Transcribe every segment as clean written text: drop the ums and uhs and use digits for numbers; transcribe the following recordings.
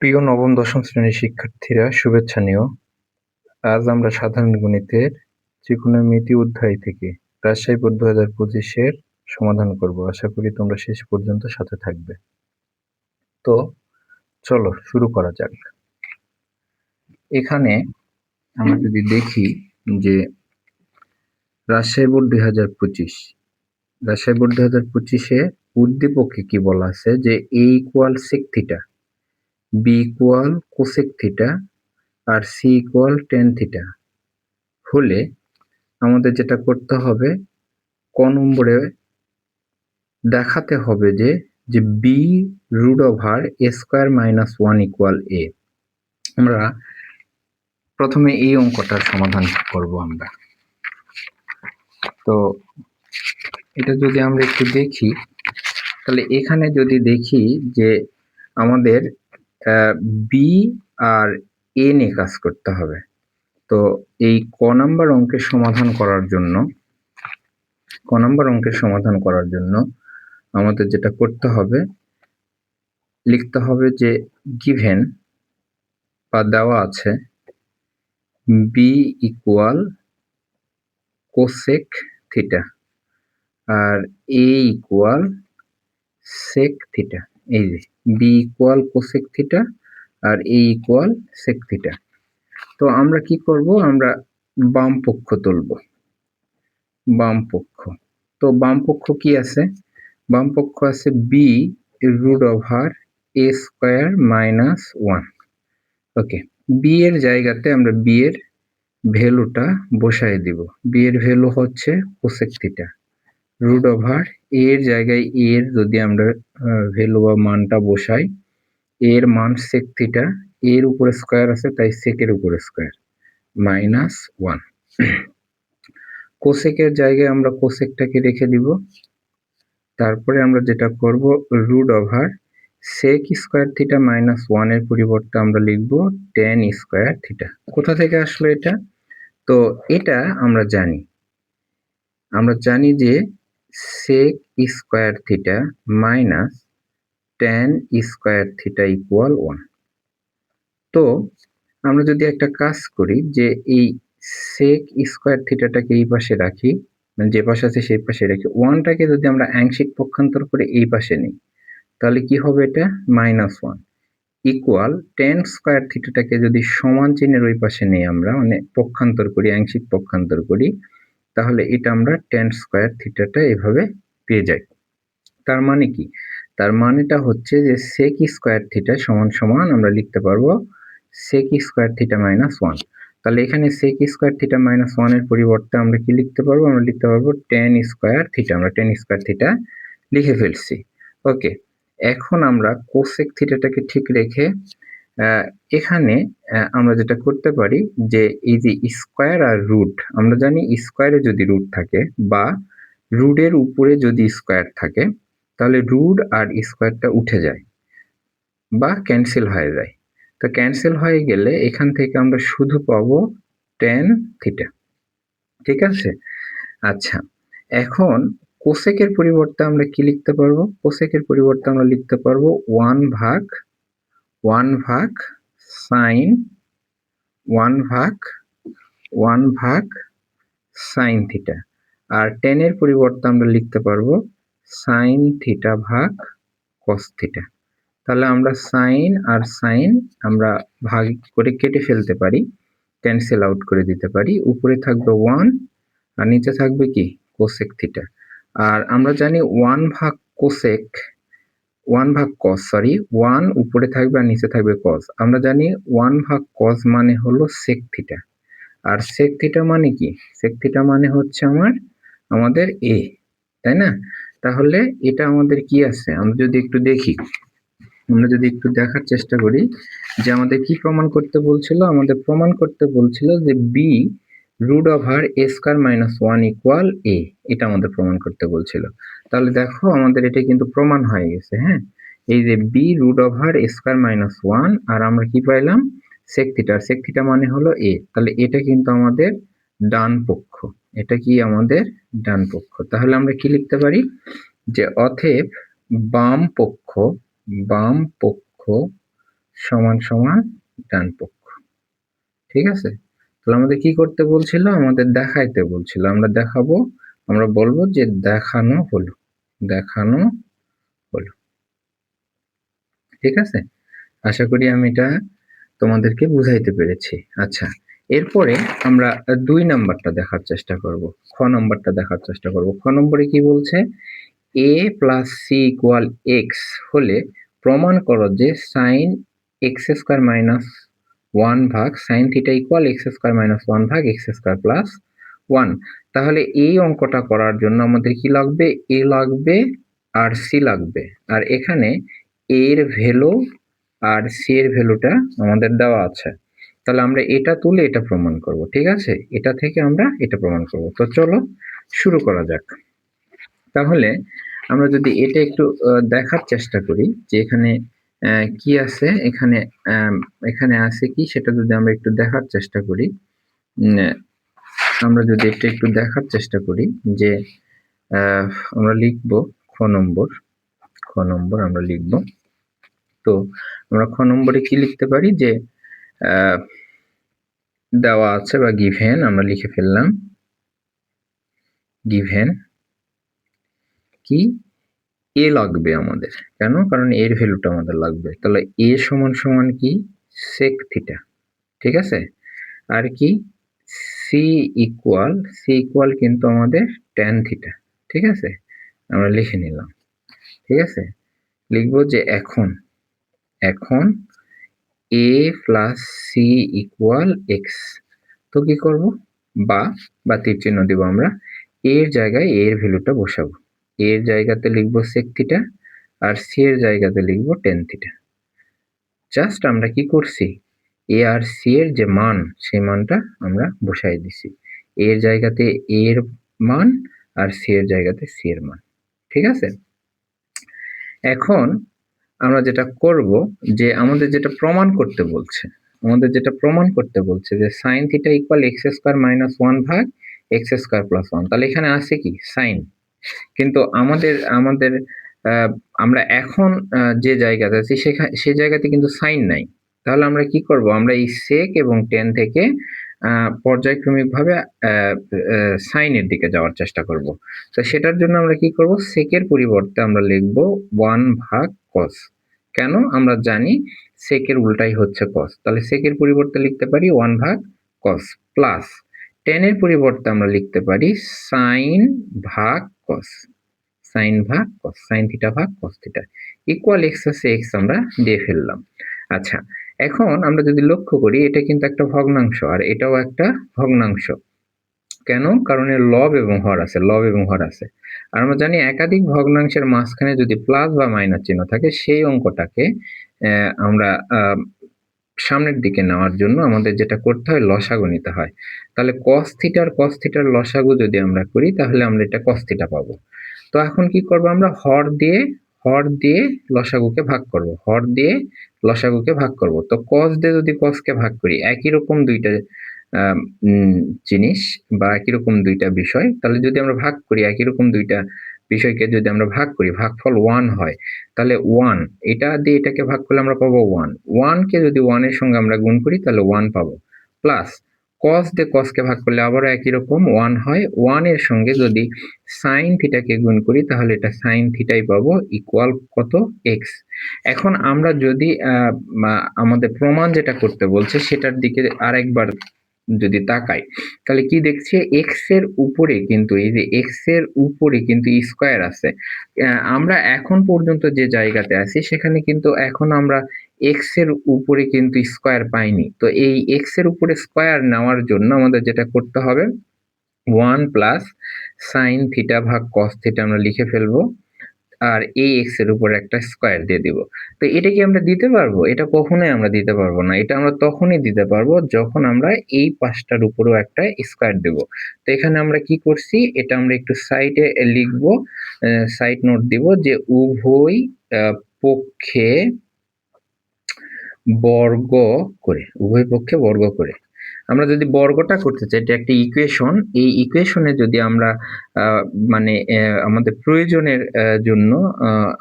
প্রিয় নবম দশম শ্রেণীর শিক্ষার্থীরা, শুভেচ্ছা নিও। আজ আমরা সাধারণ গণিতের ত্রিকোণমিতি অধ্যায় থেকে রাজশাহী বোর্ড 2025-এর সমাধান করব। আশা করি তোমরা শেষ পর্যন্ত সাথে থাকবে। তো চলো শুরু করা যাক। এখানে আমরা যদি দেখি যে রাজশাহী বোর্ড 2025-এ উদ্দীপকে কি বলা আছে যে a equal sec theta, b equal cosec theta আর c ইকুয়াল tan থিটা হলে আমাদের যেটা করতে হবে, ক নম্বরে দেখাতে হবে যে b root over a square minus 1 equal a। আমরা প্রথমে এই অঙ্কটার সমাধান করব আমরা। তো এটা যদি আমরা একটু দেখি, তাহলে এখানে যদি দেখি যে আমাদের b আর a নিয়ে কাজ করতে হবে। তো এই ক নাম্বার অঙ্কের সমাধান করার জন্য আমাদের যেটা করতে হবে, লিখতে হবে যে গিভেন বা দেওয়া আছে b ইকুয়াল কোসেক থিটা আর a ইকুয়াল সেক থিটা। এই যে b ইকুয়াল কোসেক থিটা আর a ইকুয়াল সেক থিটা। তো আমরা কি করব, আমরা বাম পক্ষ তুলব। তো বাম পক্ষ কি আছে? বাম পক্ষ আছে b root over a square minus 1। Okay, b এর জায়গাতে আমরা b এর ভ্যালুটা বসায় দিব। b এর ভ্যালু হচ্ছে cosec theta, root over a এর জায়গায় a এর যদি আমরা ভ্যালু বা মানটা বসাই, a এর মান সেক থিটা, a এর উপরে স্কয়ার আছে তাই সেকের উপরে স্কয়ার মাইনাস 1। কোসেকের জায়গায় আমরা কোসেকটাকে রেখে দিব। তারপরে আমরা যেটা করব, root over sec square theta minus 1 এর পরিবর্তে আমরা লিখব tan স্কয়ার থিটা। কোথা থেকে আসলো এটা? তো এটা আমরা জানি যে sec square theta minus tan square theta equal 1। তো আমরা যদি একটা কাজ করি যে এই সেক স্কয়ার থিটাটাকে এই পাশে রাখি, মানে যে পাশে আছে সেই পাশে রাখি, 1টাকে যদি আমরা আংশিক পক্ষান্তর করে এই পাশে নিই, তাহলে কি হবে? এটা -1 ইকুয়াল tan স্কয়ার থিটাটাকে যদি সমান চিহ্নের ওই পাশে নিই আমরা, মানে পক্ষান্তর করি, আংশিক পক্ষান্তর করি, তাহলে এটা আমরা tan স্কয়ার থিটাটা এভাবে পেয়ে যাই। তার মানে কি? তার মানেটা হচ্ছে যে sec স্কয়ার থিটা সমান সমান আমরা লিখতে পারবো sec স্কয়ার থিটা মাইনাস 1। তাহলে এখানে sec স্কয়ার থিটা মাইনাস 1 এর পরিবর্তে আমরা কি লিখতে পারবো? আমরা লিখতে পারবো tan স্কয়ার থিটা। আমরা tan স্কয়ার থিটা লিখে ফেলছি। ওকে, এখন আমরা cosec থিটাটাকে ঠিক রেখে এখানে আমরা যেটা করতে পারি যে এই যে স্কয়ার আর রুট, আমরা জানি স্কয়ারে যদি রুট থাকে বা রুটের উপরে যদি স্কয়ার থাকে, তাহলে রুট আর স্কয়ারটা উঠে যায় বা ক্যান্সেল হয়ে যায়। তো ক্যান্সেল হয়ে গেলে এখান থেকে আমরা শুধু পাবো tan থিটা। ঠিক আছে? আচ্ছা, এখন কোসেকের পরিবর্তে আমরা কি লিখতে পারবো? কোসেকের পরিবর্তে আমরা লিখতে পারবো 1 ভাগ সাইন থিটা। আর tan এর পরিবর্তে আমরা লিখতে পারবো সাইন থিটা ভাগ কস থিটা। তাহলে আমরা সাইন আর সাইন আমরা ভাগ করে কেটে ফেলতে পারি, ক্যান্সেল আউট করে দিতে পারি। উপরে থাকবে 1 আর নিচে থাকবে কি? Cosec theta. আর আমরা জানি 1 ভাগ কস, 1 উপরে থাকবে আর নিচে থাকবে কস। আমরা জানি 1 ভাগ কস মানে হলো সেক থিটা। আর সেক থিটা মানে কি? সেক থিটা মানে হচ্ছে আমাদের a, তাই না? তাহলে এটা আমাদের কি আছে? আমরা যদি একটু দেখার চেষ্টা করি যে আমাদের কি প্রমাণ করতে বলছিল। আমাদের প্রমাণ করতে বলছিল যে b root over a square minus 1 equal a। এটা আমাদের প্রমাণ করতে বলছিল। তাহলে দেখো আমাদের এটা কিন্তু প্রমাণ হয়ে গেছে। হ্যাঁ, এই যে b root over a square minus 1 আর আমরা কি পাইলাম? Sec theta. সেক থিটা মানে হলো a। তাহলে এটা কিন্তু আমাদের ডান পক্ষ। এটা কি আমাদের ডান পক্ষ। তাহলে আমরা কি লিখতে পারি যে অতএব বাম পক্ষ সমান সমান ডান পক্ষ। ঠিক আছে, তাহলে আমাদের কি করতে বলছিল, আমাদের দেখাইতে বলছিল, আমরা দেখাবো, আমরা বলবো যে দেখানো হলো, দেখানো হলো। ঠিক আছে, আশা করি আমি এটা তোমাদেরকে বুঝাইতে পেরেছি। আচ্ছা, এরপরে আমরা 2 নাম্বারটা দেখার চেষ্টা করব, খ নাম্বারটা দেখার চেষ্টা করব। খ নম্বরে কি বলছে, a plus C equal X হলে প্রমাণ করো যে সাইন এক্স স্কোয়ার মাইনাস 1 ভাগ sine theta equal x square minus 1 ভাগ এক্স স্কোয়ার প্লাস 1। তাহলে এই অঙ্কটা করার জন্য আমাদের কি লাগবে, এ লাগবে আর সি লাগবে, আর এখানে এর ভ্যালু আর সি এর ভ্যালুটা আমাদের দেওয়া আছে। তাহলে আমরা এটা তুলে এটা প্রমাণ করব। ঠিক আছে, এটা থেকে আমরা এটা প্রমাণ করব। তো চলো শুরু করা যাক। তাহলে আমরা যদি এটা একটু দেখার চেষ্টা করি যে এখানে কি আছে, এখানে এখানে আছে কি সেটা যদি আমরা একটু দেখার চেষ্টা করি, আমরা যদি এটা একটু দেখার চেষ্টা করি যে আমরা লিখব খ নম্বর, খ নম্বর আমরা লিখব। তো আমরা খ নম্বরে কি লিখতে পারি যে দেওয়া আছে বা গিভেন, আমরা লিখে ফেললাম গিভেন কি এ লাগবে আমাদের, কেন, কারণ এর ভ্যালুটা আমাদের লাগবে। তাহলে এ সমান সমান কি, সেক থিটা। ঠিক আছে, আর কি সি ইকুয়াল কিন্তু আমাদের ট্যান থিটা। ঠিক আছে, আমরা লিখে নিলাম। ঠিক আছে, লিখবো যে এখন এখন এ প্লাস সি ইকুয়াল এক্স। তো কি করব, বা তীর চিহ্ন দিব, আমরা এর জায়গায় এর ভ্যালুটা বসাবো, এর জায়গাতে লিখবো সেক থিটা আর সি এর জায়গাতে লিখবো টেন থিটা। জাস্ট আমরা কি করছি, এ আর সি এর যে মান সেই মানটা আমরা বসাই দিছি, এর জায়গাতে এর মান আর সি এর জায়গাতে সি এর মান। ঠিক আছে, এখন আমরা যেটা করব যে আমাদের যেটা প্রমাণ করতে বলছে, যে sine theta equal x square minus 1 ভাগ এক্স স্কোয়ার প্লাস 1। তাহলে এখানে আছে কি সাইন, কিন্তু আমাদের আমাদের আমরা এখন যে জায়গাতে আছি সে জায়গাতে কিন্তু সাইন নাই। তাহলে আমরা কি করব, আমরা এই সেক এবং টেন থেকে পর্যায়ক্রমিকভাবে সাইনের দিকে যাওয়ার চেষ্টা করব। তো সেটার জন্য আমরা কি করব, সেকের পরিবর্তে আমরা লিখব 1 ভাগ কস। কেন, আমরা জানি সেকের উল্টাই হচ্ছে কস, তাহলে সেকের পরিবর্তে লিখতে পারি 1 ভাগ কস প্লাস টেন এর পরিবর্তে আমরা লিখতে পারি সাইন ভাগ কস, সাইন ভাগ কস, সাইন থিটা ভাগ কস থিটা ইকুয়াল এক্স আছে, এক্স আমরা দিয়ে ফেললাম। আচ্ছা, এখন আমরা যদি লক্ষ্য করি এটা কিন্তু একটা ভগ্নাংশ আর এটাও একটা ভগ্নাংশ। কেন, কারণ এর লব এবং হর আছে, লব এবং হর আছে। আর আমরা জানি একাধিক ভগ্নাংশের মাঝখানে যদি প্লাস বা মাইনাস চিহ্ন থাকে সেই অঙ্কটাকে আমরা সামনের দিকে নেওয়ার জন্য আমাদের যেটা করতে হয়, লসাগু নিতে হয়। তাহলে কস থিটার লসাগু যদি আমরা করি তাহলে আমরা এটা কস থিটা পাবো। তো এখন কি করব, আমরা হর দিয়ে লসাগুকে ভাগ করব, হর দিয়ে লসাগুকে ভাগ করব। তো কস দিয়ে যদি কসকে ভাগ করি, একই রকম দুইটা জিনিস বা একই রকম দুইটা বিষয়, তাহলে যদি আমরা ভাগ করি একই রকম দুইটা বিষয়কে যদি আমরা ভাগ করি, ভাগফল 1 হয়, তাহলে 1 এটা দিয়ে এটাকে ভাগ করলে আমরা পাবো 1, 1 কে যদি 1 এর সঙ্গে আমরা গুণ করি তাহলে 1 পাবো, প্লাস কস দিয়ে কসকে ভাগ করলে আবারও একই রকম 1 হয়, 1 এর সঙ্গে যদি সাইন থিটাকে গুণ করি তাহলে এটা সাইন থিটাই পাবো ইকুয়াল কত, এক্স। এখন আমরা যদি আমাদের প্রমাণ যেটা করতে বলছে সেটার দিকে আরেকবার যদি তাকাই, তাহলে কি দেখছি, এক্স এর উপরে কিন্তু এই যে এক্স এর উপরে কিন্তু স্কয়ার আছে। আমরা এখন পর্যন্ত যে জায়গাতে আছি সেখানে কিন্তু এখন আমরা এক্স এর উপরে কিন্তু স্কয়ার পাইনি। তো এই এক্স এর উপরে স্কয়ার নেওয়ার জন্য আমাদের যেটা করতে হবে, 1 প্লাস সাইন থিটা ভাগ কস থিটা আমরা লিখে ফেলবো, আর এই এক্স এর উপর একটা স্কয়ার দিয়ে দিব। তো এটা কি আমরা দিতে পারবো, এটা কখনোই আমরা দিতে পারবো না, এটা আমরা তখনই দিতে পারবো যখন আমরা এই পাঁচটার উপরেও একটা স্কয়ার দেব। তো এখানে আমরা কি করছি, এটা আমরা একটু সাইডে লিখবো, সাইড নোট দিব যে উভয় পক্ষে বর্গ করে, উভয় পক্ষে বর্গ করে। আমরা যদি বর্গটা করতে চাই, এটা একটা ইকুয়েশন, এই ইকুয়েশনে যদি আমরা মানে আমাদের প্রয়োজনের জন্য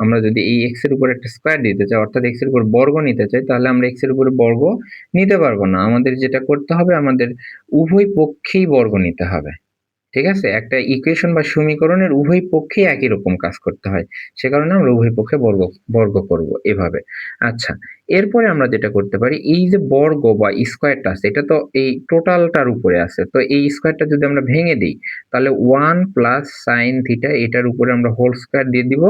আমরা যদি এই এক্স এর উপর একটা স্কয়ার দিতে চাই, অর্থাৎ এক্স এর উপর বর্গ নিতে চাই, তাহলে আমরা এক্স এর উপরে বর্গ নিতে পারবো না। আমাদের যেটা করতে হবে, আমাদের উভয় পক্ষেই বর্গ নিতে হবে। ঠিক আছে? একটা ইকুয়েশন বা সমীকরণের উভয় পক্ষেই একই রকম কাজ করতে হয়। সে কারণে আমরা উভয় পক্ষে বর্গ করব এভাবে। আচ্ছা, এরপরে আমরা যেটা করতে পারি, এই যে বর্গ বা স্কয়ারটা আছে, এটা তো এই টোটালটার উপরে আছে। তো এই স্কয়ারটা যদি আমরা ভেঙে দিই, তাহলে 1 প্লাস সাইন থিটা, এটার উপরে আমরা হোল স্কয়ার দিয়ে দিব।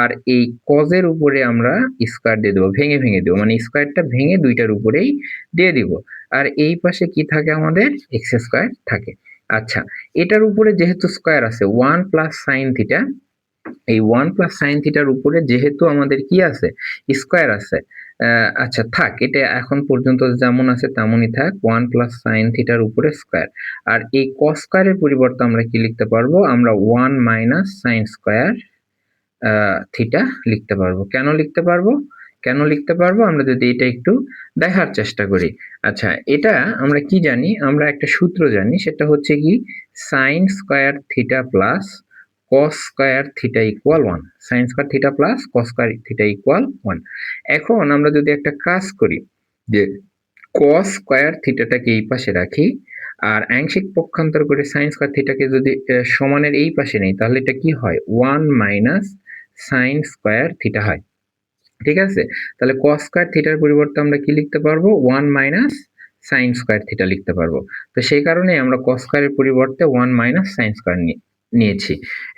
আর এই কজ এর উপরে আমরা স্কয়ার দিয়ে দেবো, ভেঙে ভেঙে দেবো, মানে স্কয়ারটা ভেঙে দুইটার উপরেই দিয়ে দিব। আর এই পাশে কি থাকে আমাদের? এক্স স্কয়ার থাকে। আচ্ছা, এটার উপরে যেহেতু স্কয়ার আছে 1 প্লাস সাইন থিটা, এই 1 প্লাস সাইন থিটার উপরে যেহেতু আমাদের কি আছে? স্কয়ার আছে। আচ্ছা থাক, এটা এখন পর্যন্ত যেমন আছে তেমনই থাক, 1 প্লাস সাইন থিটার উপরে স্কয়ার। আর এই কস স্কয়ারের পরিবর্তে আমরা কি লিখতে পারবো? আমরা 1 মাইনাস সাইন স্কয়ার থিটা লিখতে পারবো। কেন লিখতে পারবো? কেন লিখতে পারবো? আমরা যদি এটা একটু দেখার চেষ্টা করি। আচ্ছা, এটা আমরা কি জানি? আমরা একটা সূত্র জানি, সেটা হচ্ছে কি sine square theta plus cos square theta equal 1। Sine square theta plus cos square theta equal 1। এখন আমরা যদি একটা কাজ করি, যে কস স্কয়ার থিটাটাকে এই পাশে রাখি, আর আংশিক পক্ষান্তর করে সাইন স্কয়ার থিটাকে যদি সমানের এই পাশে নেই, তাহলে এটা কি হয়? 1 মাইনাস সাইন স্কয়ার থিটা হয়। ঠিক আছে? তাহলে কস স্কয়ার থিটার পরিবর্তে আমরা কি লিখতে পারবো? 1 মাইনাস সাইন স্কয়ার থিটা লিখতে পারবো। তো সেই কারণে আমরা কস স্কয়ারের পরিবর্তে 1 মাইনাস সাইন স্কয়ার নিয়েছি।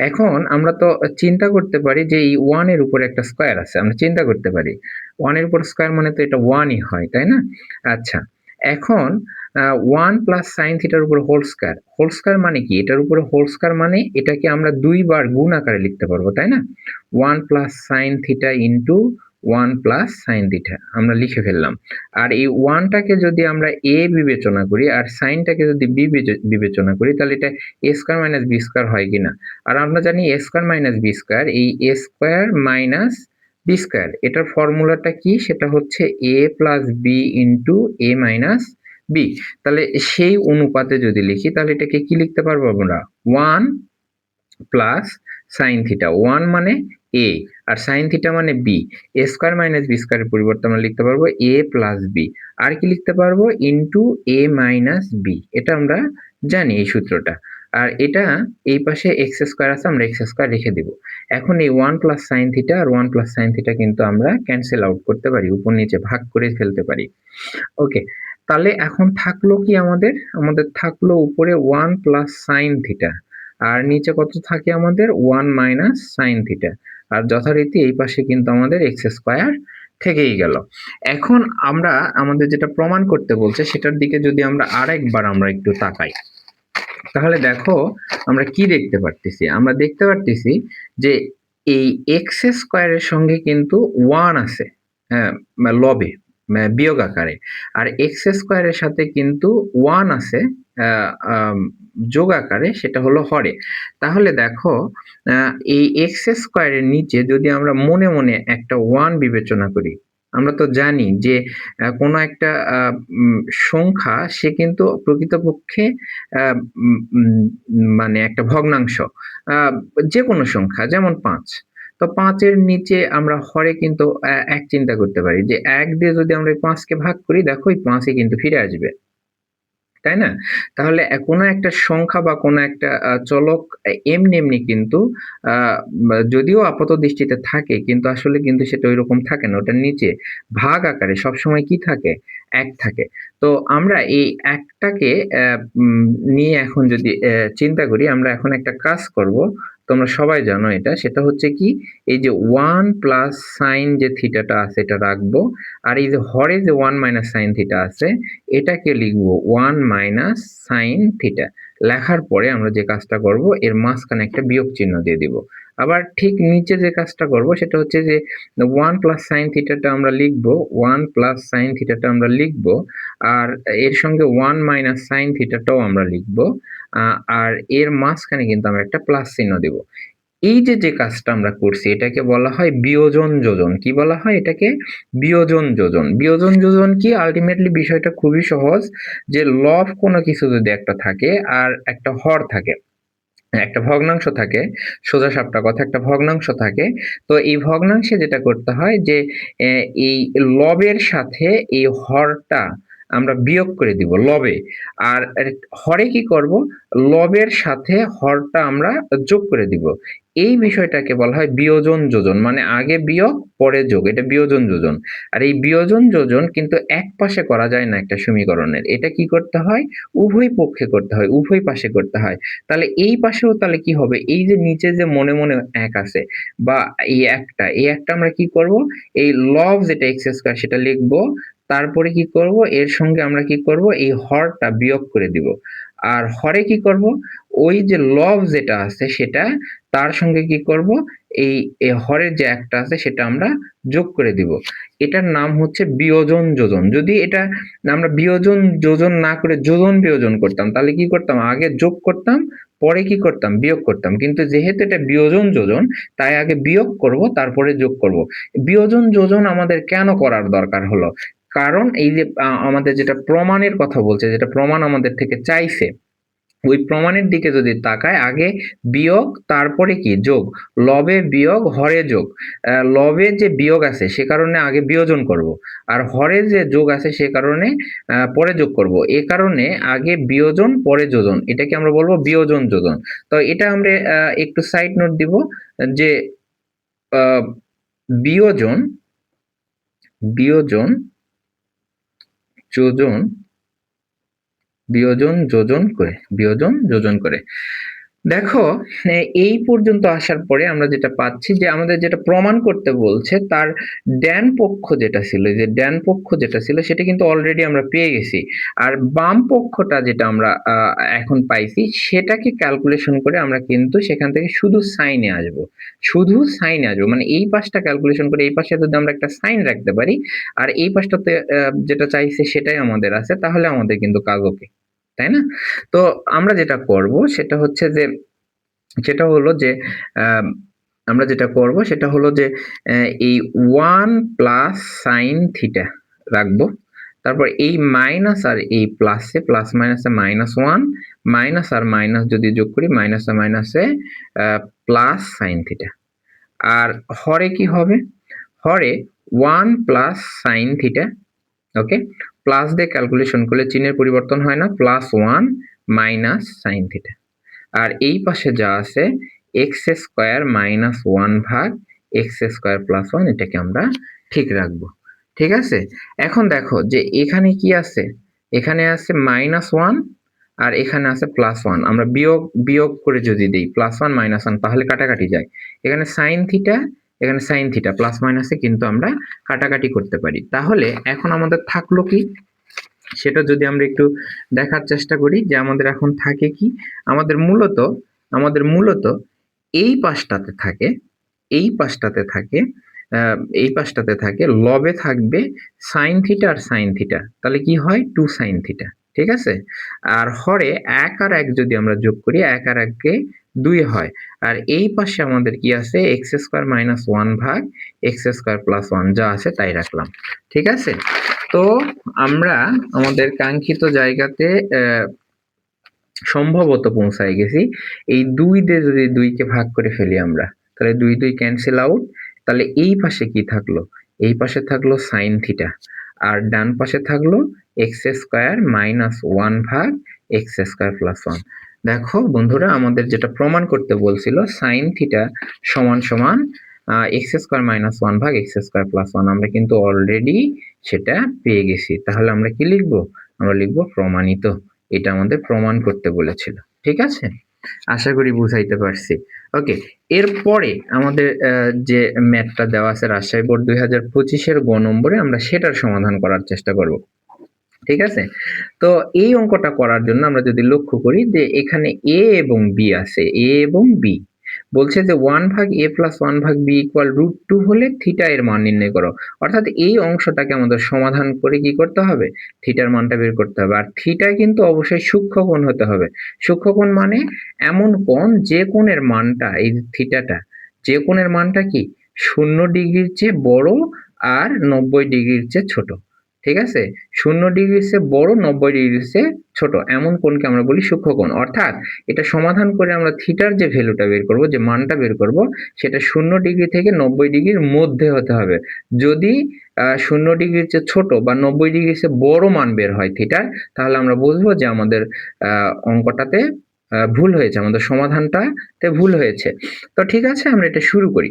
এখন আমরা তো চিন্তা করতে পারি যে এই 1 এর উপরে একটা স্কয়ার আছে, আমরা চিন্তা করতে পারি 1 এর উপর স্কয়ার মানে তো এটা 1 ই হয়, তাই না? আচ্ছা, এখন 1 প্লাস সাইন থিটার উপর হোল স্কয়ার, হোল স্কয়ার মানে কি? এটার উপরে হোল স্কয়ার মানে এটাকে আমরা দুইবার গুণ আকারে লিখতে পারবো, তাই না? 1 plus sine theta into 1 plus sine theta আমরা লিখে ফেললাম। আর এই 1 টাকে যদি আমরা a বিবেচনা করি, আর সাইনটাকে যদি b বিবেচনা করি, তাহলে এটা a square minus b square হয় কিনা? আর আমরা জানি a square minus b square, এই a square minus b square, এটার ফর্মুলাটা কি? সেটা হচ্ছে a plus b into a minus b। তাহলে সেই অনুপাতে যদি লিখি, তাহলে এটাকে কি লিখতে পারবো আমরা? 1 প্লাস সাইন থিটা, 1 মানে a আর সাইন থিটা মানে b, a square minus b স্কয়ারের পরিবর্তে আমরা লিখতে পারবো a প্লাস b। আর কি লিখতে পারবো? Into a minus b। এটা আমরা জানি এই সূত্রটা। আর এটা এই পাশে এক্স স্কয়ার আছে, আমরা এক্স স্কয়ার রেখে দিব। এখন এই 1 প্লাস সাইন থিটা আর 1 প্লাস সাইন থিটা কিন্তু আমরা ক্যান্সেল আউট করতে পারি, উপর নিচে ভাগ করে ফেলতে পারি। ওকে, তাহলে এখন থাকলো কি আমাদের? আমাদের থাকলো উপরে 1 প্লাস সাইন থিটা, আর নিচে কত থাকে আমাদের? 1 মাইনাস সাইন থিটা। আর যথারীতি এই পাশে কিন্তু আমাদের এক্স স্কয়ার থেকেই গেল। এখন আমরা আমাদের যেটা প্রমাণ করতে বলছে, সেটার দিকে যদি আমরা আরেকবার আমরা একটু তাকাই, তাহলে দেখো আমরা কি দেখতে পারতেছি? আমরা দেখতে পারতেছি যে এই এক্স স্কয়ারের সঙ্গে কিন্তু 1 আছে, হ্যাঁ, লবে, বিয়োগ আকারে। আর এক্স স্কয়ারের সাথে কিন্তু 1 আছে যোগ আকারে, সেটা হলো হরে। তাহলে দেখো এই এক্স স্কয়ারের নিচে যদি আমরা মনে মনে একটা 1 বিবেচনা করি, আমরা তো জানি যে কোনো একটা সংখ্যা সে কিন্তু প্রকৃতপক্ষে মানে একটা ভগ্নাংশ, যেকোনো সংখ্যা, যেমন 5। তো 5 এর নিচে আমরা হরে কিন্তু 1 চিন্তা করতে পারি, যে 1 দিয়ে যদি আমরা এই 5 কে ভাগ করি, দেখো এই 5 ই কিন্তু ফিরে আসবে, তাই না? তাহলে কোনো একটা সংখ্যা বা কোনো একটা চলক এমনি এমনি কিন্তু যদিও আপাত দৃষ্টিতে থাকে, কিন্তু আসলে কিন্তু সেটা ঐরকম থাকে না। ওটার নিচে ভাগ আকারে সবসময় কি থাকে? 1 থাকে। তো আমরা এই 1 টাকে নিয়ে এখন যদি চিন্তা করি, আমরা এখন একটা কাজ করব। তোমরা সবাই জানো এটা, সেটা হচ্ছে কি? এই যে 1 প্লাস সাইন যে থিটাটা আছে এটা রাখবো, আর এই যে হরে যে 1 মাইনাস সাইন থিটা আছে এটাকে লিখবো 1 মাইনাস সাইন থিটা। লেখার পরে আমরা যে কাজটা করব, এর মাঝখানে একটা বিয়োগ চিহ্ন দিয়ে দিব। আবার ঠিক নিচে যে কাজটা করব, সেটা হচ্ছে যে 1 প্লাস সাইন থিটাটা আমরা লিখবো, 1 প্লাস সাইন থিটাটা আমরা লিখবো, আর এর সঙ্গে 1 মাইনাস সাইন থিটাটাও আমরা লিখবো। আর এর মাঝখানে কিন্তু আমরা একটা প্লাস চিহ্ন দিব। এই যে কাজটা আমরা করছি এটাকে বলা হয় বিয়োজন যোজন। কি বলা হয় এটাকে? বিয়োজন যোজন। বিয়োজন যোজন কি? আল্টিমেটলি বিষয়টা খুবই সহজ, যে লব কোনো কিছু যদি একটা থাকে আর একটা হর থাকে, একটা ভগ্নাংশ থাকে, সোজা সাপটা কথা, একটা ভগ্নাংশ থাকে, তো এই ভগ্নাংশে যেটা করতে হয় যে এই লবের সাথে এই হরটা আমরা বিয়োগ করে দিব লবে, আর হরে কি করব, লবের সাথে হরটা আমরা যোগ করে দিব। এই বিষয়টাকে বলা হয় বিয়োজন যোজন, মানে আগে বিয়োগ পরে যোগ, এটা বিয়োজন যোজন। আর এই বিয়োজন যোজন কিন্তু এক পাশে করা যায় না একটা সমীকরণের, এটা কি করতে হয়, উভয় পক্ষে করতে হয়, উভয় পাশে করতে হয়। তাহলে এই পাশেও তাহলে কি হবে, এই যে নিচে যে মনে মনে এক আছে বা এই একটা আমরা কি করব, এই লব যেটা এক্স স্কয়ার সেটা লিখবো, তারপরে কি করব, এর সঙ্গে আমরা কি করব, এই হরটা বিয়োগ করে দিব। আর হরে কি করব, ওই যে লব যেটা আছে সেটা, তার সঙ্গে কি করব, এই হরের যে একটা আছে সেটা আমরা যোগ করে দিব। এটার নাম হচ্ছে বিয়োজন যোজন। যদি এটা আমরা বিয়োজন যোজন না করে যোজন বিয়োজন করতাম, তাহলে কি করতাম, আগে যোগ করতাম, পরে কি করতাম, বিয়োগ করতাম। কিন্তু যেহেতু এটা বিয়োজন যোজন, তাই আগে বিয়োগ করব তারপরে যোগ করব। বিয়োজন যোজন আমাদের কেন করার দরকার হলো, কারণ এই যে আমাদের যেটা প্রমাণের কথা বলছে, যেটা প্রমাণ আমাদের থেকে চাইছে, ওই প্রমাণের দিকে যদি তাকায়, আগে বিয়োগ তারপরে কি যোগ, লবে বিয়োগ হরে যোগ। লবে যে বিয়োগ আছে সে কারণে আগে বিয়োজন করব, আর হরে যে যোগ আছে সে কারণে পরে যোগ করব। এ কারণে আগে বিয়োজন পরে যোজন, এটাকে আমরা বলবো বিয়োজন যোজন। তো এটা আমরা একটু সাইড নোট দিব, যে আহ, বিয়োজন বিয়োজন যোজন বিয়োজন যোজন করে। দেখো, এই পর্যন্ত আসার পরে আমরা যেটা পাচ্ছি, যে আমাদের যেটা প্রমাণ করতে বলছে তার ডান পক্ষ যেটা ছিল, যে ডান পক্ষ যেটা ছিল সেটা কিন্তু অলরেডি আমরা পেয়ে গেছি। আর বাম পক্ষটা যেটা আমরা এখন পাইছি, সেটাকে ক্যালকুলেশন করে আমরা কিন্তু সেখান থেকে শুধু সাইনে আসবো, মানে এই পাশটা ক্যালকুলেশন করে এই পাশে যদি আমরা একটা সাইন রাখতে পারি, আর এই পাশটাতে যেটা চাইছে সেটাই আমাদের আছে, তাহলে আমাদের কিন্তু কাজ ওকে, তাই না? তো আমরা যেটা করব সেটা হচ্ছে যে, সেটা হলো যে আহ, আমরা যেটা করব সেটা হলো যে এই 1 + sin θ রাখবো, তারপর এই মাইনাস আর এই প্লাসে, প্লাস মাইনাসে -1, মাইনাস আর মাইনাস যদি যোগ করি, মাইনাসে মাইনাসে +sin θ। আর হরে কি হবে, হরে 1 + sin θ, ওকে, প্লাস দিয়ে ক্যালকুলেশন করলে চিহ্নের পরিবর্তন হয় না, +1 - sin θ। আর এই পাশে যা আছে x² - 1 ভাগ x² + 1, এটাকে আমরা ঠিক রাখবো। ঠিক আছে? এখন দেখো যে এখানে কি আছে, এখানে আছে -1 আর এখানে আছে +1। আমরা বিয়োগ বিয়োগ করে যদি দেই +1 - 1, তাহলে কাটাকাটি যায়। এখানে sin θ, এখানে sin θ, প্লাস মাইনাসে কিন্তু আমরা কাটাকাটি করতে পারি। তাহলে এখন আমাদের থাকলো কি, সেটা যদি আমরা একটু দেখার চেষ্টা করি, যে আমাদের এখন থাকে কি, আমাদের মূলত আমাদের মূলত এই পাশটাতে থাকে, এই পাশটাতে থাকে এই পাশটাতে থাকে, লবে থাকবে sin θ আর sin θ, তাহলে কি হয়, 2sin θ। ঠিক আছে? আর হরে 1 আর 1 যদি আমরা যোগ করি, 1 আর 1 কে 2 হয়। আর এই পাশে আমাদের কি আছে, x² - 1 ভাগ x² + 1, যা আছে তাই রাখলাম। ঠিক আছে? তো আমরা আমাদের কাঙ্ক্ষিত জায়গাতে সম্ভবত পৌঁছায় গেছি। এই 2 দিয়ে যদি 2 কে ভাগ করে ফেলি আমরা, তাহলে 2 2 ক্যান্সেল আউট। তাহলে এই পাশে কি থাকলো, এই পাশে থাকলো sin θ, আর ডান পাশে থাকলো x² - 1 ভাগ x² + 1। দেখো বন্ধুরা, আমাদের যেটা প্রমাণ করতে বলছিল sin θ সমান সমান x² - 1 ভাগ x² + 1, আমরা কিন্তু অলরেডি সেটা পেয়ে গেছি। তাহলে আমরা কি লিখবো, আমরা লিখবো প্রমাণিত। এটা আমাদের প্রমাণ করতে বলেছিল। ঠিক আছে? আশা করি বুঝাইতে পারছি। ওকে, এরপরে আমাদের যে ম্যাথটা দেওয়া আছে রাজশাহী বোর্ড 2025 এর গ নম্বরে, আমরা সেটার সমাধান করার চেষ্টা করব। ঠিক আছে? তো এই অঙ্কটা করার জন্য আমরা যদি লক্ষ্য করি যে এখানে এ এবং বি আছে, এ এবং বি, বলছে যে 1/a + 1/b = √2 হলে থিটা এর মান নির্ণয় করো। অর্থাৎ এই অংশটাকে আমাদের সমাধান করে কি করতে হবে, থিটার মানটা বের করতে হবে। আর থিটা কিন্তু অবশ্যই সূক্ষ্মকোণ হতে হবে। সূক্ষ্মকোণ মানে এমন কোণ যে কোণের মানটা, এই থিটাটা, যে কোণের মানটা কি 0 ডিগ্রির চেয়ে বড় আর 90 ডিগ্রির চেয়ে ছোট। ঠিক আছে, 0 ডিগ্রির চেয়ে বড়, 90 ডিগ্রির চেয়ে ছোট, এমন কোণকে আমরা বলি সূক্ষ্মকোণ। অর্থাৎ এটা সমাধান করে আমরা থিটার যে ভ্যালুটা বের করব, যে মানটা বের করব, সেটা 0 ডিগ্রি থেকে 90 ডিগ্রির মধ্যে হতে হবে। যদি 0 ডিগ্রির চেয়ে ছোট বা 90 ডিগ্রির চেয়ে বড় মান বের হয় থিটার, তাহলে আমরা বুঝবো যে আমাদের অঙ্কটাতে ভুল হয়েছে, আমাদের সমাধানটাতে ভুল হয়েছে। তো ঠিক আছে, আমরা এটা শুরু করি।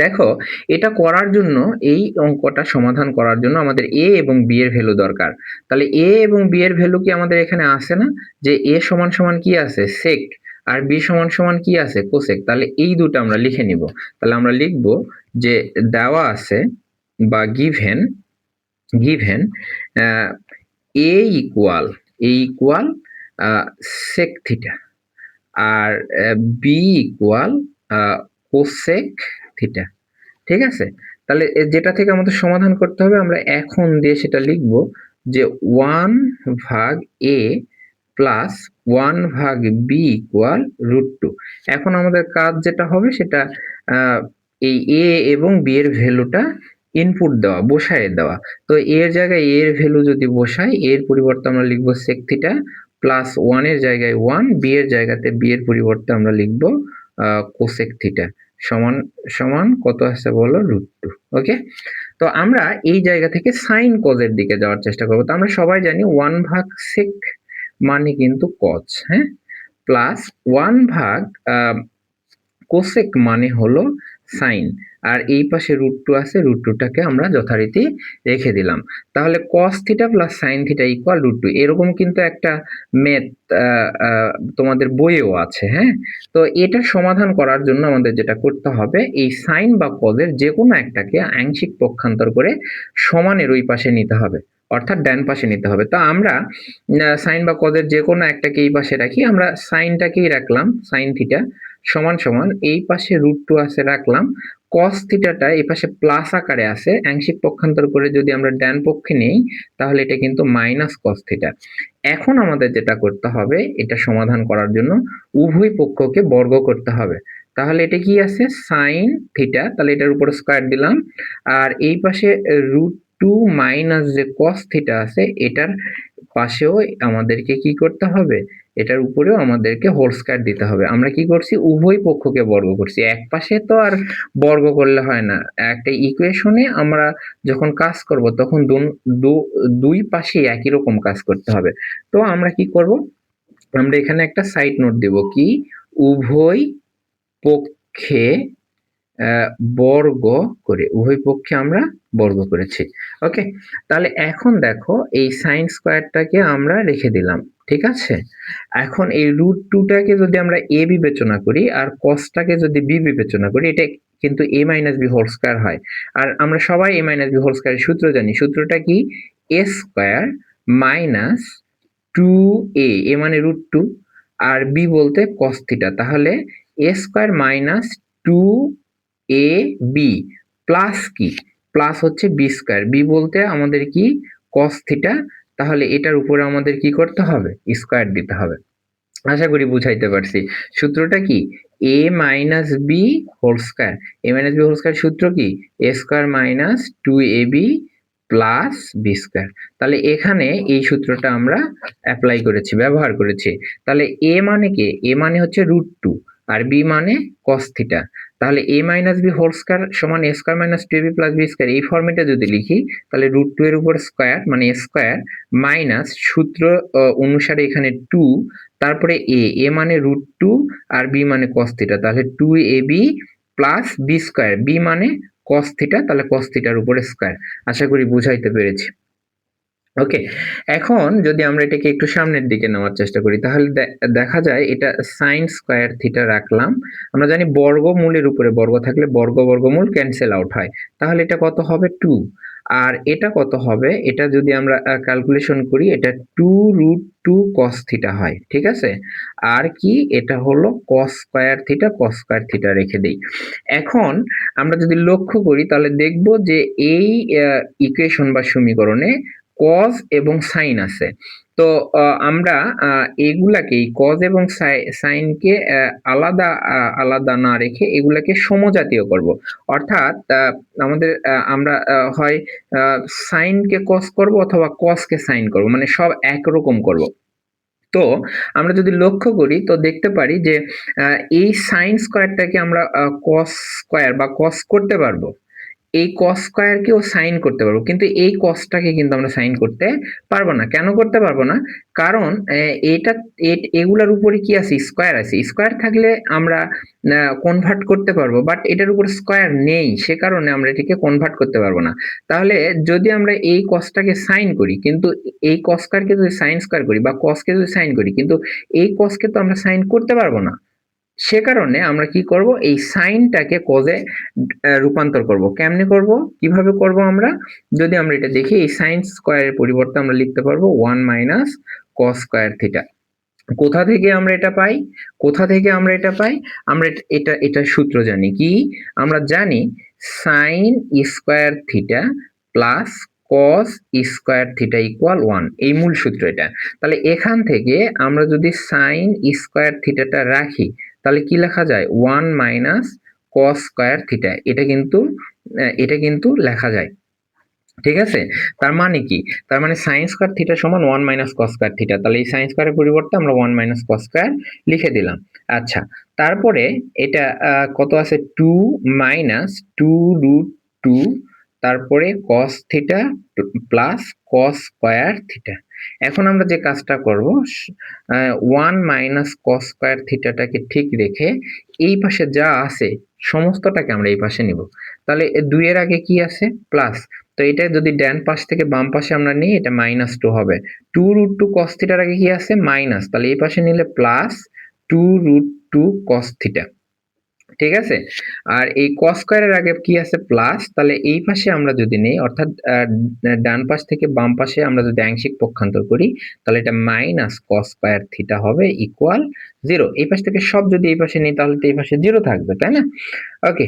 দেখো, এটা করার জন্য, এই অঙ্কটা সমাধান করার জন্য আমাদের a এবং b এর ভ্যালু দরকার। তাহলে a এবং b এর ভ্যালু কি আমাদের এখানে আছে না, যে a সমান সমান কি আছে, sec, আর b সমান সমান কি আছে, cosec। তাহলে এই দুটো আমরা লিখে নিব। তাহলে আমরা লিখব যে দেওয়া আছে বা given a equal sec theta আর b ইকুয়াল cosec থিটা। ঠিক আছে, তাহলে যেটা থেকে আমাদের সমাধান করতে হবে, আমরা এখন দিয়ে সেটা লিখব যে 1/a প্লাস 1/b ইকুয়াল √2। এখন আমাদের কাজ যেটা হবে সেটা এই a এবং b এর ভ্যালুটা ইনপুট দেওয়া, বসায় দেওয়া। তো এর জায়গায় a এর ভ্যালু যদি বসাই, এর পরিবর্তে আমরা লিখব sec থিটা, প্লাস 1 এর জায়গায় 1, b এর জায়গাতে b এর পরিবর্তে আমরা লিখব cosec থিটা, সমান সমান কত আছে বলো, √2। ওকে, তো আমরা এই জায়গা থেকে সাইন কজের দিকে যাওয়ার চেষ্টা করব। তো আমরা সবাই জানি 1/sec মানে কিন্তু কজ, হ্যাঁ, প্লাস 1/cosec মানে হলো সাইন, আর এই পাশে √2 আছে, √2টাকে আমরা যথারীতি রেখে দিলাম। তাহলে cos theta plus sin theta equal √2, এরকম কিন্তু একটা ম্যাথ তোমাদের বইয়েও আছে, হ্যাঁ। তো এটার সমাধান করার জন্য আমাদের যেটা করতে হবে, এই সাইন বা কজের যে কোনো একটাকে আংশিক পক্ষান্তর করে সমানের ওই পাশে নিতে হবে, অর্থাৎ ডান পাশে নিতে হবে। তো আমরা সাইন বা কজের যে কোনো একটাকে এই পাশে রাখি, আমরা সাইনটাকেই রাখলাম, সাইন থিটা সমান সমান এই পাশে √2 আছে রাখলাম, cos থিটাটা এই পাশে প্লাস আকারে আছে, আংশিক পক্ষান্তর করে যদি আমরা ডান পক্ষে নেই তাহলে এটা কিন্তু মাইনাস cos থিটা। এখন আমাদের যেটা করতে হবে, এটা সমাধান করার জন্য উভয় পক্ষকে বর্গ করতে হবে। তাহলে এটা কি আছে, সাইন থিটা, তাহলে এটার উপরে স্কয়ার দিলাম, আর এই পাশে √2 মাইনাস যে cos থিটা আছে, এটার পাশেও আমাদেরকে কি করতে হবে, এটার উপরেও আমাদেরকে হোল স্কয়ার দিতে হবে। আমরা কি করছি, উভয় পক্ষকে বর্গ করছি, এক পাশে তো আর বর্গ করলে হয় না। একটা ইকুয়েশনে আমরা যখন কাজ করব তখন দুই পাশে একই রকম কাজ করতে হবে। তো আমরা কি করব, আমরা এখানে একটা সাইড নোট দেব, কি উভয় পক্ষে বর্গ করে, উভয় পক্ষে আমরা বর্গ করেছি। ওকে, তাহলে এখন দেখো, এই সাইন স্কয়ারটাকে আমরা রেখে দিলাম, ঠিক আছে। এখন এই √2টাকে যদি আমরা a বিবেচনা করি আর cosটাকে যদি b বিবেচনা করি, এটা কিন্তু a - b হোল স্কয়ার হয়। আর আমরা সবাই a - b হোল স্কয়ারের সূত্র জানি। সূত্রটা কি, a square minus 2a, a মানে √2 আর b বলতে cos থিটা, তাহলে a square minus 2ab plus কি, প্লাস হচ্ছে b স্কয়ার, b বলতে আমাদের কি cos থিটা, তাহলে এটার উপরে আমাদের কি করতে হবে, স্কয়ার দিতে হবে। আশা করি বুঝাইতে পারছি। সূত্রটা কি, a minus b whole square, a minus b whole square সূত্র কি, a square minus 2ab plus b square. তাহলে এখানে এই সূত্রটা আমরা অ্যাপ্লাই করেছি, ব্যবহার করেছি। তাহলে a মানে কি, a মানে হচ্ছে √2 আর b মানে cos থিটা। তাহলে a minus b whole square সমান a square minus 2ab plus b square, এই ফরম্যাটে যদি লিখি তাহলে √2 এর উপর স্কয়ার মানে a স্কয়ার মাইনাস সূত্র অনুসারে এখানে 2, তারপরে a মানে √2 আর b মানে cos থিটা, তাহলে 2ab plus b square, b মানে cos থিটা, তাহলে cos থিটার উপরে স্কয়ার। আশা করি বুঝাইতে পেরেছি। ওকে, এখন যদি আমরা এটাকে একটু সামনের দিকে নেওয়ার চেষ্টা করি, তাহলে দেখা যায় এটা সাইন স্কয়ার থিটা রাখলাম। আমরা জানি বর্গমূলের উপরে বর্গ থাকলে বর্গমূল ক্যান্সেল আউট হয়, তাহলে এটা কত হবে, 2। আর এটা কত হবে, এটা যদি আমরা ক্যালকুলেশন করি এটা 2√2 cos থিটা হয়, ঠিক আছে। আর কি, এটা হলো cos স্কয়ার থিটা রেখে দেই। এখন আমরা যদি লক্ষ্য করি তাহলে দেখব যে এই ইকুয়েশন বা সমীকরণে cos এবং sin আছে। তো আমরা এগুলাকে cos এবং সাইনকে আলাদা আলাদা না রেখে এগুলাকে সমজাতীয় করব। অর্থাৎ আমাদের আমরা হয় সাইনকে cos করব অথবা cosকে সাইন করব, মানে সব একরকম করব। তো আমরা যদি লক্ষ্য করি তো দেখতে পারি যে এই সাইন স্কয়ারটাকে আমরা cos স্কয়ার বা cos করতে পারবো, এই cos স্কয়ারকেও সাইন করতে পারবো, কিন্তু এই cosটাকে কিন্তু আমরা সাইন করতে পারবো না। কেন করতে পারবো না? কারণ এটা এগুলার উপরে কি আছে, স্কয়ার আছে। স্কয়ার থাকলে আমরা কনভার্ট করতে পারবো, বাট এটার উপরে স্কয়ার নেই, সে কারণে আমরা এটাকে কনভার্ট করতে পারবো না। তাহলে যদি আমরা এই cosটাকে সাইন করি, কিন্তু এই cos স্কয়ারকে যদি সাইন স্কয়ার করি বা cosকে যদি সাইন করি, কিন্তু এই cosকে তো আমরা সাইন করতে পারবো না। সে কারণে আমরা কি করব, এই সাইনটাকে কজে রূপান্তর করব। কেমনে করব, কিভাবে করব আমরা, যদি আমরা এটা দেখি, এই সাইন স্কয়ারের পরিবর্তে আমরা লিখতে পারবো 1 মাইনাস কস স্কয়ার থিটা। কোথা থেকে আমরা এটা পাই, আমরা এটা সূত্র জানি কি, আমরা জানি sine square theta plus cos square theta equal 1, এই মূল সূত্র এটা। তাহলে এখান থেকে আমরা যদি সাইন স্কয়ার থিটাটা রাখি তাহলে কি লেখা যায়, 1 মাইনাস কস স্কয়ার থিটা, এটা কিন্তু লেখা যায়, ঠিক আছে। তার মানে কি, তার মানে সাইন স্কয়ার থিটা সমান 1 মাইনাস কস স্কয়ার থিটা। তাহলে এই সাইন স্কয়ারের পরিবর্তে আমরা 1 মাইনাস কস স্কয়ার লিখে দিলাম। আচ্ছা, তারপরে এটা কত আছে, 2 মাইনাস 2√2, তারপরে cos theta plus cos square theta. এখন আমরা যে কাজটা করব, 1 মাইনাস কস স্কয়ার থিটাটাকে ঠিক রেখে এই পাশে যা আছে সমস্তটাকে আমরা এই পাশে নিব। তাহলে 2 এর আগে কি আছে, প্লাস। তো এটা যদি ডান পাশ থেকে বাম পাশে আমরা নিই, এটা -2 হবে। 2√2 cos থিটার আগে কি আছে, মাইনাস, তাহলে এই পাশে নিলে প্লাস 2√2 cos থিটা, ঠিক আছে। আর এই cos স্কয়ারের আগে কি আছে, প্লাস, তাহলে এই পাশে আমরা যদি নেই, অর্থাৎ ডান পাশ থেকে বাম পাশে আমরা যদি আংশিক পক্ষান্তর করি তাহলে এটা মাইনাস cos স্কয়ার থিটা হবে ইকুয়াল 0। এই পাশ থেকে সব যদি এই পাশে নিই তাহলে তো এই পাশে 0 থাকবে, তাই না? ওকে,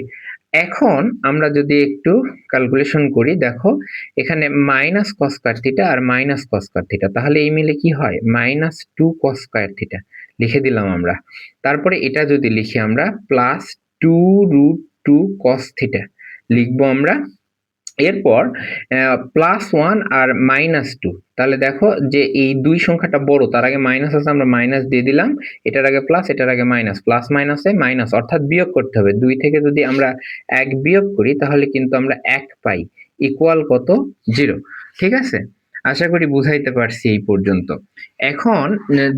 এখন আমরা যদি একটু ক্যালকুলেশন করি, দেখো এখানে মাইনাস কস স্কয়ার থিটা আর মাইনাস কস স্কয়ার থিটা, তাহলে এই মিলে কি হয়, -2 কস স্কয়ার থিটা লিখে দিলাম আমরা। তারপরে এটা যদি লিখি আমরা প্লাস 2√2 কস থিটা লিখবো আমরা। এরপর +1 আর -2, তাহলে দেখো যে এই দুই সংখ্যাটা বড়, তার আগে মাইনাস আছে, আমরা মাইনাস দিয়ে দিলাম, এটার আগে প্লাস, এটার আগে মাইনাস, প্লাস মাইনাসে মাইনাস, অর্থাৎ বিয়োগ করতে হবে। 2 থেকে যদি আমরা 1 বিয়োগ করি তাহলে কিন্তু আমরা 1 পাই, ইকুয়াল কত, 0, ঠিক আছে। আশা করি বুঝাইতে পারছি এই পর্যন্ত। এখন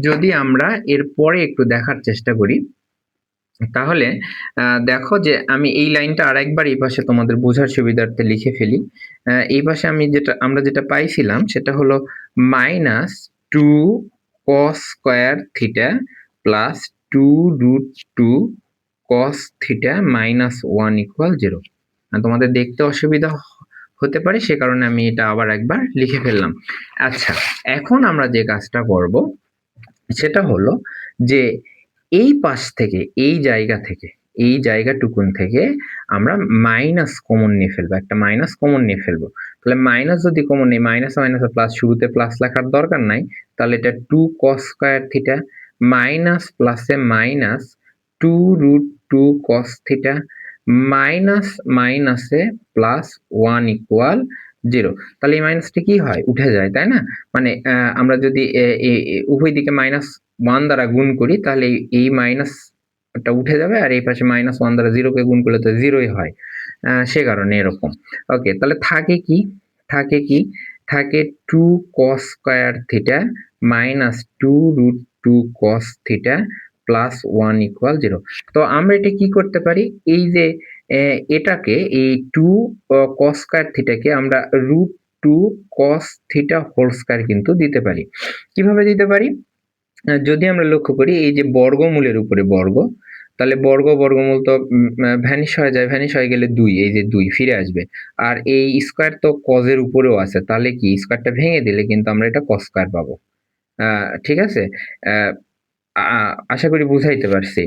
যদি আমরা এর পরে একটু দেখার চেষ্টা করি, তাহলে দেখো যে আমি এই লাইনটা আরেকবার এই পাশে তোমাদের বোঝার সুবিধার্থে লিখে ফেলি। এই পাশে আমরা যেটা পাইছিলাম সেটা হলো -2 cos square theta plus 2√2 cos theta minus 1 equal 0। তোমাদের দেখতে অসুবিধা হতে পারে, সে কারণে আমি এটা আবার একবার লিখে ফেললাম। আচ্ছা, এখন আমরা যে কাজটা করব সেটা হলো যে এই পাশ থেকে, এই জায়গাটুকুন থেকে আমরা মাইনাস কমন নিয়ে ফেলবো, একটা মাইনাস কমন নিয়ে ফেলবো। তাহলে মাইনাস যদি কমন নেই, মাইনাস মাইনাসে প্লাস, শুরুতে প্লাস লেখার দরকার নাই, তাহলে এটা 2 cos স্কয়ার থিটা মাইনাস প্লাসে মাইনাস 2√2 cos থিটা মাইনাস মাইনাসে প্লাস 1 ইকুয়াল 0। তাহলে এই মাইনাসটা কি হয়, উঠে যায়, তাই না? মানে আমরা যদি উভয় দিকে -1 দ্বারা গুণ করি তাহলে এই মাইনাসটা উঠে যাবে, আর এই পাশে -1 দ্বারা 0 কে গুণ করলে তো 0ই হয়, সে কারণে এরকম। ওকে, তাহলে থাকে 2 cos square theta minus 2√2 cos theta plus 1 equal 0। তো আমরা এটা কি করতে পারি, এই যে এটাকে, এই 2 cos স্কয়ার থিটাকে আমরা √2 cos থিটা হোল স্কয়ার কিন্তু দিতে পারি। কিভাবে দিতে পারি, যদি আমরা লক্ষ্য করি, এই যে বর্গমূলের উপরে বর্গ, তাহলে বর্গমূল তো ভ্যানিশ হয়ে যায়, ভ্যানিশ হয়ে গেলে 2, এই যে 2 ফিরে আসবে। আর এই স্কয়ার তো cos এর উপরেও আছে, তাহলে কি স্কয়ারটা ভেঙে দিলে কিন্তু আমরা এটা cos স্কয়ার পাবো। ঠিক আছে? আ আশা করি বুঝাইতে পারছি।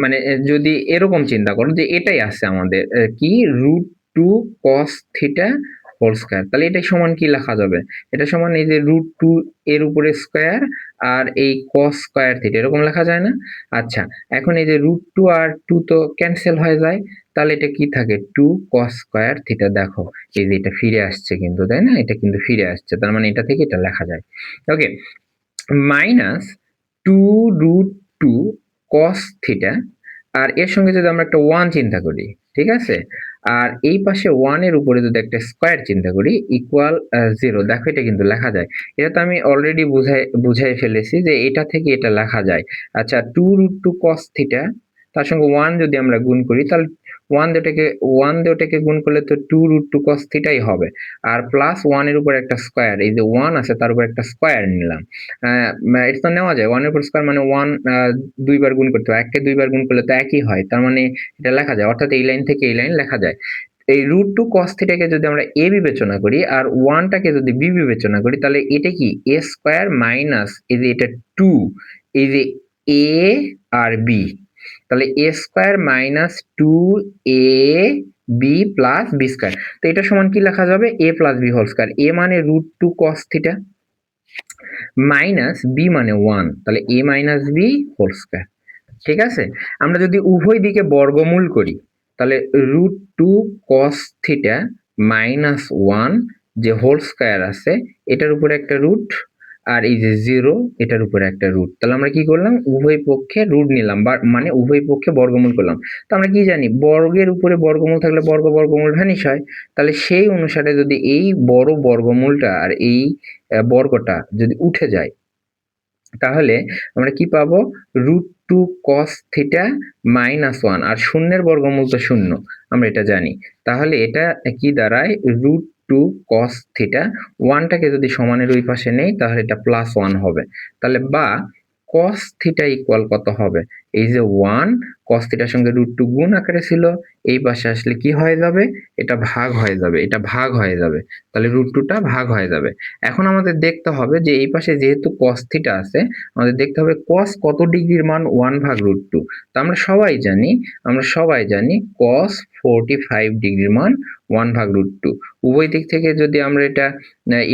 মানে যদি এরকম চিন্তা করো যে এটাই আছে আমাদের কি √2 cos থিটা হোল স্কয়ার, তাহলে এটাই সমান কি লেখা যাবে? এটা সমান এই যে √2 এর উপরে স্কয়ার আর এই cos স্কয়ার থিটা, এরকম লেখা যায় না? আচ্ছা, এখন এই যে √2 আর 2 তো ক্যানসেল হয়ে যায়, তাহলে এটা কি থাকে 2 cos স্কয়ার থিটা। দেখো এই যে এটা ফিরে আসছে কিন্তু, তাই না? এটা কিন্তু ফিরে আসছে, তার মানে এটা থেকে এটা লেখা যায়। ওকে, মাইনাস 2√2 cos থিটা, আর এর সঙ্গে যদি আমরা একটা 1 চিন্তা করি, ঠিক আছে? আর এই পাশে 1 এর উপরে যদি একটা স্কয়ার চিন্তা করি ইকুয়াল 0, দেখো এটা কিন্তু লেখা যায়। এটা তো আমি অলরেডি বুঝাই ফেলেছি যে এটা থেকে এটা লেখা যায়। আচ্ছা, 2√2 cos থিটা তার সঙ্গে 1 যদি আমরা গুণ করি, তাহলে 1 দিয়ে ওটাকে গুণ করলে তো 2√2 cos থিটাই হবে। আর প্লাস 1 এর উপর একটা স্কয়ার, এই যে 1 আছে তার উপর একটা স্কয়ার নিলাম। এটা তো নেওয়া যায়, 1 এর উপর স্কয়ার মানে 1 দুইবার গুণ করতে হয়, 1 কে দুইবার গুণ করলে তো একই হয়, তার মানে এটা লেখা যায়, অর্থাৎ এই লাইন থেকে এই লাইন লেখা যায়। এই √2 cos থিটাকে যদি আমরা a বিবেচনা করি আর 1 টাকে যদি b বিবেচনা করি, তাহলে এটা কি a স্কয়ার মাইনাস এই যে এটা 2, এই যে a আর b, তাহলে a square minus 2ab plus b square. তো এটা সমান কি লেখা যাবে? a plus b whole square. a মানে √2 cos থিটা মাইনাস b মানে 1, তাহলে a minus b whole square. ঠিক আছে? আমরা যদি উভয় দিকে বর্গমূল করি, তাহলে √2 cos থিটা মাইনাস 1 যে হোল স্কয়ার আছে এটার উপরে একটা রুট, আর এই যে 0 এটার উপরে একটা রুট। তাহলে আমরা কি করলাম? উভয় পক্ষে রুট নিলাম, বা মানে উভয় পক্ষে বর্গমূল করলাম। তো আমরা কি জানি বর্গের উপরে বর্গমূল থাকলে বর্গমূল ভ্যানিশ হয়। তাহলে সেই অনুসারে যদি এই বড় বর্গমূলটা আর এই বর্গটা যদি উঠে যায়, তাহলে আমরা কি পাবো? √2 cos থিটা মাইনাস 1, আর শূন্যের বর্গমূল তো শূন্য, আমরা এটা জানি। তাহলে এটা কি দাঁড়ায়? √2 cos থিটা, 1 টাকে যদি সমানের ওই পাশে নেই তাহলে এটা প্লাস 1 হবে। তাহলে বা cos থিটা ইকুয়াল কত হবে? এই যে 1 cos থিটার সঙ্গে √2 গুণ আকারে ছিল, এই পাশে আসলে কি হয়ে যাবে? এটা ভাগ হয়ে যাবে, এটা ভাগ হয়ে যাবে। তাহলে √2 টা ভাগ হয়ে যাবে। এখন আমাদের দেখতে হবে যে এই পাশে যেহেতু cos থিটা আছে, আমাদের দেখতে হবে cos কত ডিগ্রির মান 1 ভাগ √2। তো আমরা সবাই জানি cos 45 ডিগ্রির মান 1 ভাগ √2। উভয় দিক থেকে যদি আমরা এটা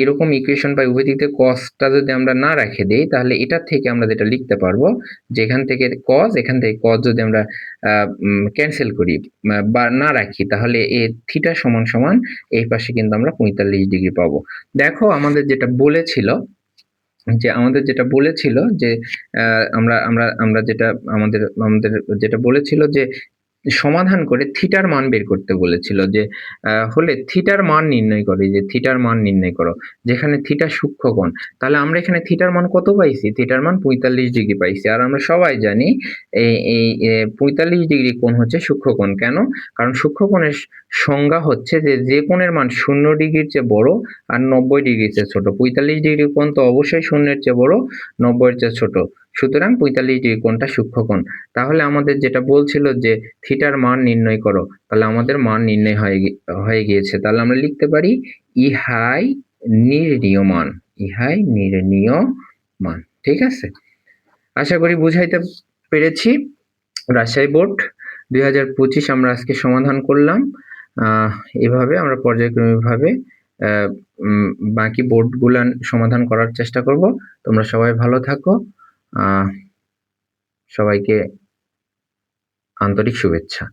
এরকম ইকুয়েশন পাই, উভয় দিক থেকে cosটা যদি আমরা না রেখে দেই, তাহলে এটার থেকে আমরা যেটা লিখতে পারবো যে এখান থেকে cos, এখান থেকে cos যদি আমরা ক্যানসেল করি বা না রাখি, তাহলে এ থিটা সমান সমান এই পাশে কিন্তু আমরা 45 ডিগ্রি পাবো। দেখো আমাদের যেটা বলেছিল যে আমরা যেটা আমাদের যেটা বলেছিল যে সমাধান করে থিটার মান বের করতে বলেছিল, যে হলে থিটার মান নির্ণয় করো, এই যে থিটার মান নির্ণয় করো, যেখানে থিটা সূক্ষ্মকোণ। তাহলে আমরা এখানে থিটার মান কত পাইছি? থিটার মান 45 ডিগ্রি পাইছি। আর আমরা সবাই জানি এই 45 ডিগ্রি কোণ হচ্ছে সূক্ষ্মকোণ। কেন? কারণ সূক্ষ্মকোণের সংজ্ঞা হচ্ছে যে কোণের মান 0 ডিগ্রির চেয়ে বড় আর 90 ডিগ্রির চেয়ে ছোট। 45 ডিগ্রি কোণ তো অবশ্যই 0-এর চেয়ে বড়, 90 এর চেয়ে ছোট। সুতরাং 45 ডিগ্রি কোণটা সূক্ষ্মকোণ। তাহলে আমাদের যেটা বলছিল যে থিটার মান নির্ণয় করো, তাহলে আমাদের মান নির্ণয় হয়ে গিয়েছে। তাহলে আমরা লিখতে পারি ইহাই নির্ণীয় মান, ইহাই নির্ণীয় মান। ঠিক আছে? আশা করি বুঝাইতে পেরেছি। রাজশাহী বোর্ড 2025 আমরা আজকে সমাধান করলাম। এভাবে আমরা পর্যায়ক্রমিকভাবে বাকি বোর্ডগুলা সমাধান করার চেষ্টা করব। তোমরা সবাই ভালো থাকো। সবাইকে আন্তরিক শুভেচ্ছা।